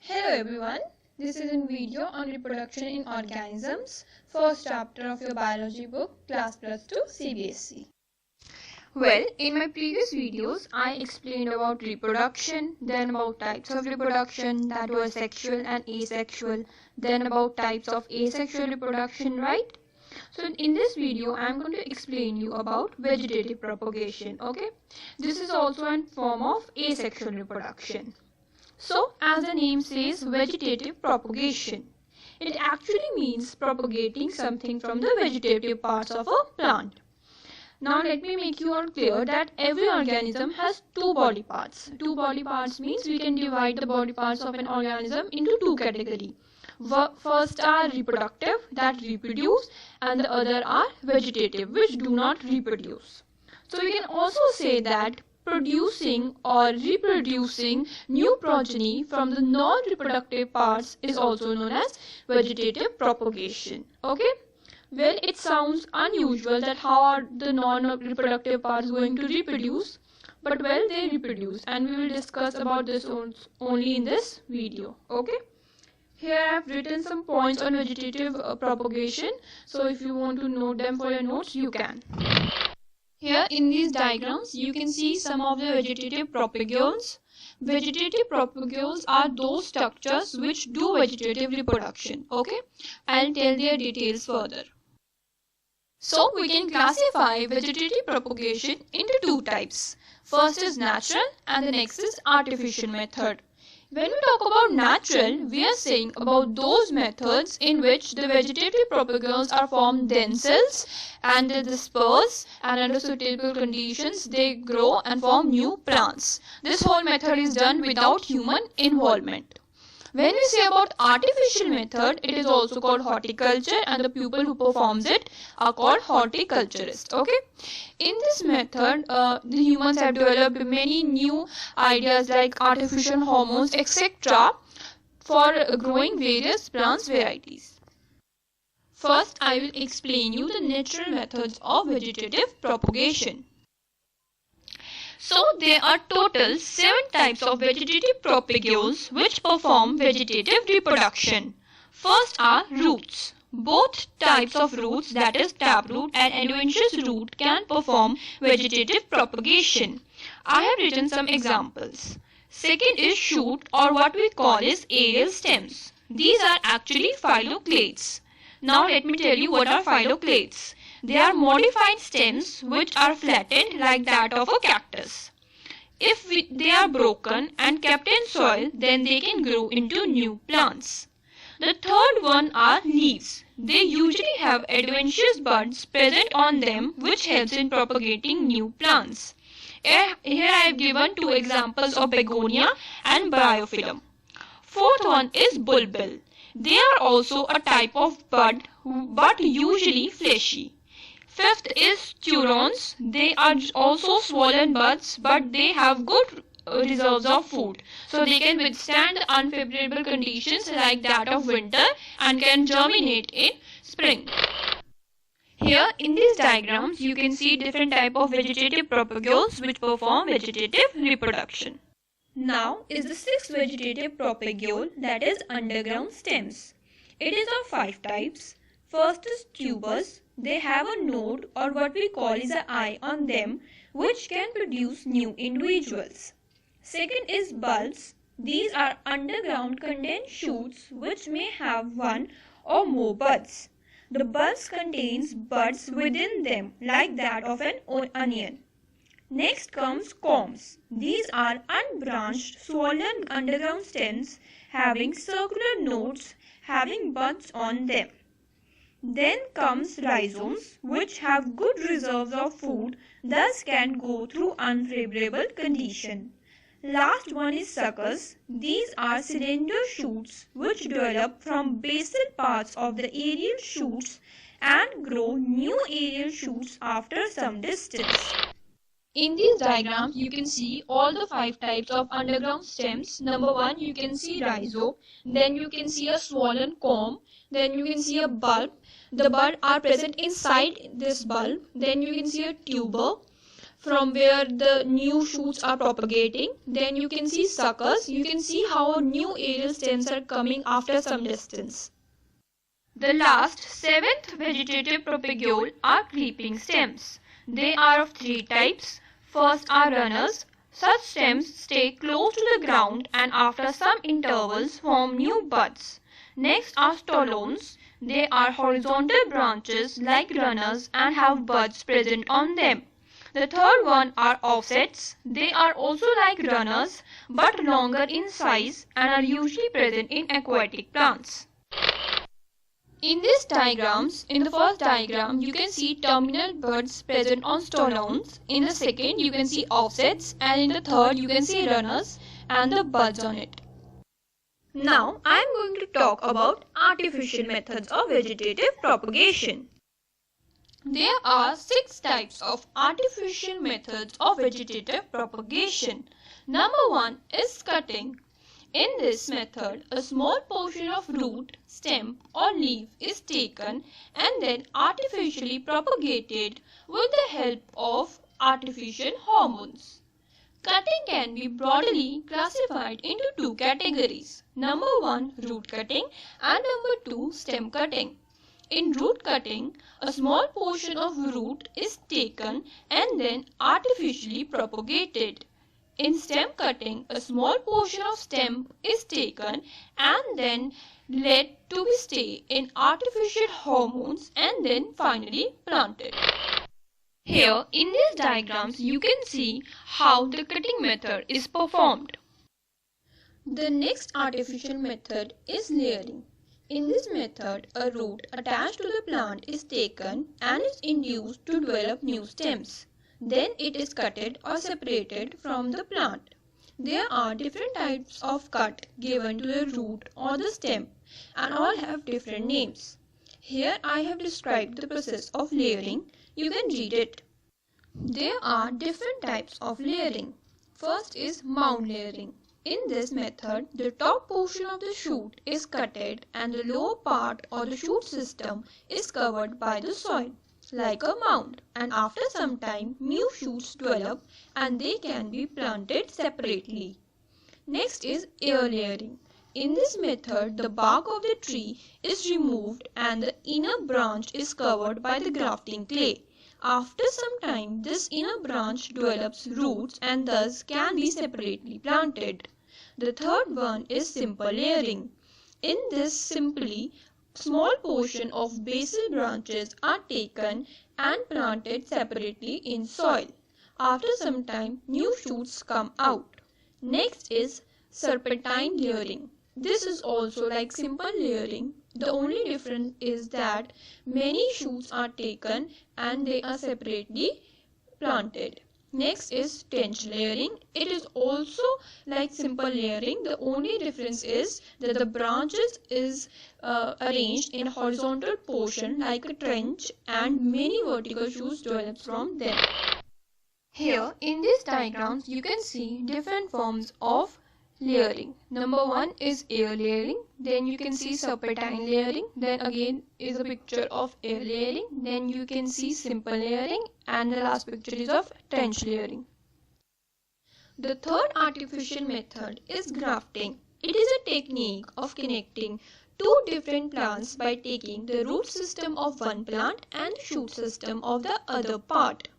Hello everyone, this is a video on reproduction in organisms, first chapter of your biology book, Class Plus 2 CBSE. Well, in my previous videos, I explained about reproduction, then about types of reproduction, that was sexual and asexual, then about types of asexual reproduction, right? So in this video, I am going to explain you about vegetative propagation, okay? This is also a form of asexual reproduction. So, as the name says, vegetative propagation. It actually means propagating something from the vegetative parts of a plant. Now, let me make you all clear that every organism has two body parts. Two body parts means we can divide the body parts of an organism into two categories. First are reproductive, that reproduce, and the other are vegetative, which do not reproduce. So, we can also say that producing or reproducing new progeny from the non-reproductive parts is also known as vegetative propagation. Okay? Well, it sounds unusual that how are the non-reproductive parts going to reproduce? But well, they reproduce, and we will discuss about this only in this video. Okay? Here I have written some points on vegetative propagation. So if you want to note them for your notes, you can. Here in these diagrams, you can see some of the vegetative propagules. Vegetative propagules are those structures which do vegetative reproduction. Okay, I'll tell their details further. So we can classify vegetative propagation into two types. First is natural and the next is artificial method. When we talk about natural, we are saying about those methods in which the vegetative propagules are formed themselves and they disperse, and under suitable conditions they grow and form new plants. This whole method is done without human involvement. When we say about artificial method, it is also called horticulture, and the people who performs it are called horticulturists. Okay, in this method, the humans have developed many new ideas like artificial hormones, etc., for growing various plant varieties. First, I will explain you the natural methods of vegetative propagation. So there are total 7 types of vegetative propagules which perform vegetative reproduction. First are roots. Both types of roots, that is taproot and adventitious root, can perform vegetative propagation. I have written some examples. Second is shoot, or what we call is aerial stems. These are actually phylloclades. Now let me tell you what are phylloclades. They are modified stems which are flattened like that of a cactus. If they are broken and kept in soil, then they can grow into new plants. The third one are leaves. They usually have adventitious buds present on them which helps in propagating new plants. Here I have given 2 examples of begonia and bryophyllum. Fourth one is bulbil. They are also a type of bud but usually fleshy. Fifth is turons. They are also swollen buds, but they have good reserves of food. So they can withstand unfavorable conditions like that of winter and can germinate in spring. Here in these diagrams, you can see different type of vegetative propagules which perform vegetative reproduction. Now is the 6th vegetative propagule, that is underground stems. It is of 5 types. First is tubers. They have a node, or what we call is an eye on them, which can produce new individuals. Second is bulbs. These are underground condensed shoots which may have 1 or more buds. The bulbs contains buds within them like that of an onion. Next comes corms. These are unbranched swollen underground stems having circular nodes having buds on them. Then comes rhizomes, which have good reserves of food, thus can go through unfavorable condition. Last one is suckers. These are cylinder shoots which develop from basal parts of the aerial shoots and grow new aerial shoots after some distance. In these diagrams, you can see all the 5 types of underground stems. Number 1, you can see rhizome, then you can see a swollen corm, then you can see a bulb. The bud are present inside this bulb. Then you can see a tuber. from where the new shoots are propagating. Then you can see suckers. You can see how new aerial stems are coming after some distance. The last, seventh vegetative propagule are creeping stems. They are of three types. First are runners. Such stems stay close to the ground and after some intervals form new buds. Next are stolones. They are horizontal branches like runners and have buds present on them. The third one are offsets. They are also like runners but longer in size and are usually present in aquatic plants. In these diagrams, in the first diagram, you can see terminal buds present on stolones. In the second, you can see offsets, and in the third, you can see runners and the buds on it. Now, I am going to talk about artificial methods of vegetative propagation. There are 6 types of artificial methods of vegetative propagation. Number 1 is cutting. In this method, a small portion of root, stem or leaf is taken and then artificially propagated with the help of artificial hormones. Cutting can be broadly classified into 2 categories. Number 1, root cutting, and number 2, stem cutting. In root cutting, a small portion of root is taken and then artificially propagated. In stem cutting, a small portion of stem is taken and then led to stay in artificial hormones and then finally planted. Here in these diagrams you can see how the cutting method is performed. The next artificial method is layering. In this method, a root attached to the plant is taken and is induced to develop new stems. Then it is cutted or separated from the plant. There are different types of cut given to the root or the stem and all have different names. Here I have described the process of layering. You can read it. There are different types of layering. First is mound layering. In this method, the top portion of the shoot is cutted and the lower part or the shoot system is covered by the soil, like a mound, and after some time new shoots develop and they can be planted separately. Next is air layering. In this method, the bark of the tree is removed and the inner branch is covered by the grafting clay. After some time, this inner branch develops roots and thus can be separately planted. The third one is simple layering. In this simply, small portion of basal branches are taken and planted separately in soil. After some time, new shoots come out. Next is serpentine layering. This is also like simple layering. The only difference is that many shoots are taken and they are separately planted. Next is tench layering. It is also like simple layering. The only difference is that the branches is arranged in a horizontal portion like a trench and many vertical shoots develop from them. Here in these diagrams you can see different forms of layering. Number 1 is air layering. Then you can see serpentine layering. Then again is a picture of air layering. Then you can see simple layering, and the last picture is of trench layering. The third artificial method is grafting. It is a technique of connecting two different plants by taking the root system of one plant and the shoot system of the other part.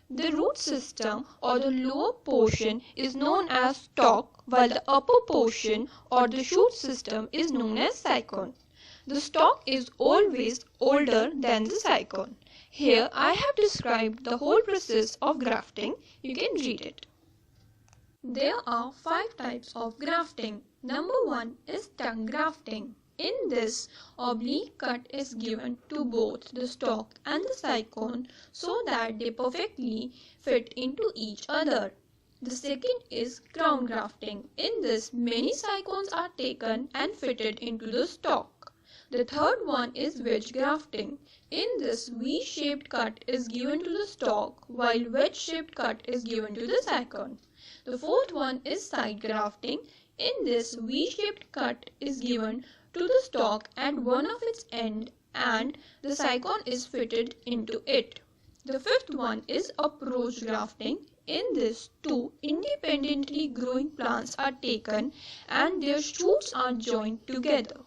The root system or the lower portion is known as stalk, while the upper portion or the shoot system is known as cycon. The stalk is always older than the cycon. Here I have described the whole process of grafting. You can read it. There are 5 types of grafting. Number 1 is tongue grafting. In this, oblique cut is given to both the stalk and the cycon so that they perfectly fit into each other. The second is crown grafting. In this, many cycons are taken and fitted into the stalk. The third one is wedge grafting. In this, V-shaped cut is given to the stalk while wedge-shaped cut is given to the cycon. The fourth one is side grafting. In this, V-shaped cut is given to the stalk at one of its end and the cycon is fitted into it. The fifth one is approach grafting. In this, two independently growing plants are taken and their shoots are joined together.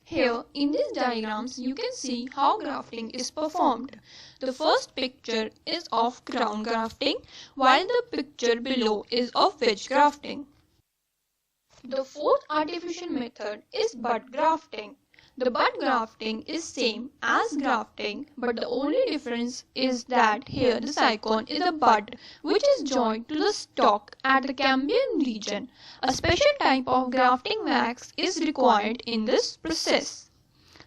Here in these diagrams you can see how grafting is performed. The first picture is of crown grafting while the picture below is of wedge grafting. The fourth artificial method is bud grafting. The bud grafting is same as grafting, but the only difference is that here the cycon is a bud which is joined to the stalk at the cambium region. A special type of grafting wax is required in this process.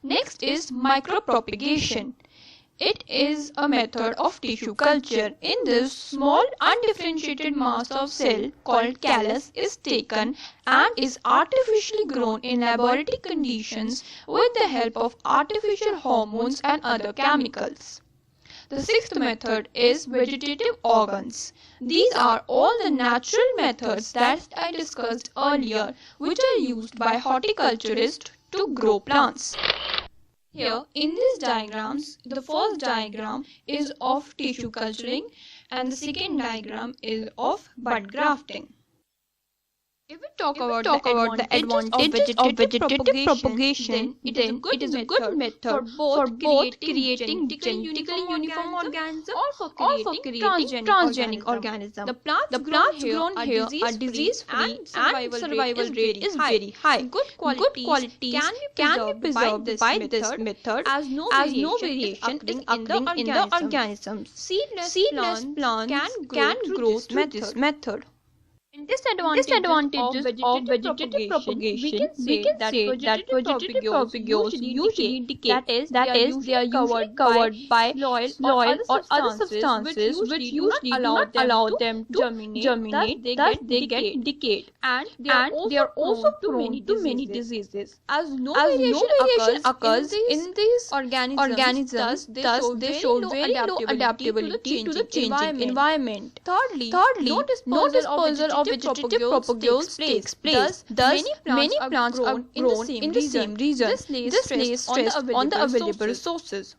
Next is micropropagation. It is a method of tissue culture. In this, small undifferentiated mass of cell called callus is taken and is artificially grown in laboratory conditions with the help of artificial hormones and other chemicals. The sixth method is vegetative organs. These are all the natural methods that I discussed earlier which are used by horticulturists to grow plants. Here in these diagrams, the first diagram is of tissue culturing and the second diagram is of bud grafting. If we talk about the advantages of vegetative propagation, then it is a good method for both creating genetically uniform organisms or for creating transgenic organisms. The plants grown here are disease-free and survival rate is very high. Good quality can be preserved by this method as no variation is occurring in the organisms. Seedless plants can grow through this method. Disadvantages of vegetative propagation, we can say that vegetative propagules usually indicate that they are usually covered by soil or other substances which usually do not allow them to germinate, thus they get decayed, and they are also prone to many diseases. As no variation occurs in these organisms, thus they show very low adaptability to the changing environment. Thirdly, no disposal of vegetative propagules takes place. Thus, many plants are grown in the same region. This lays stress on the available resources.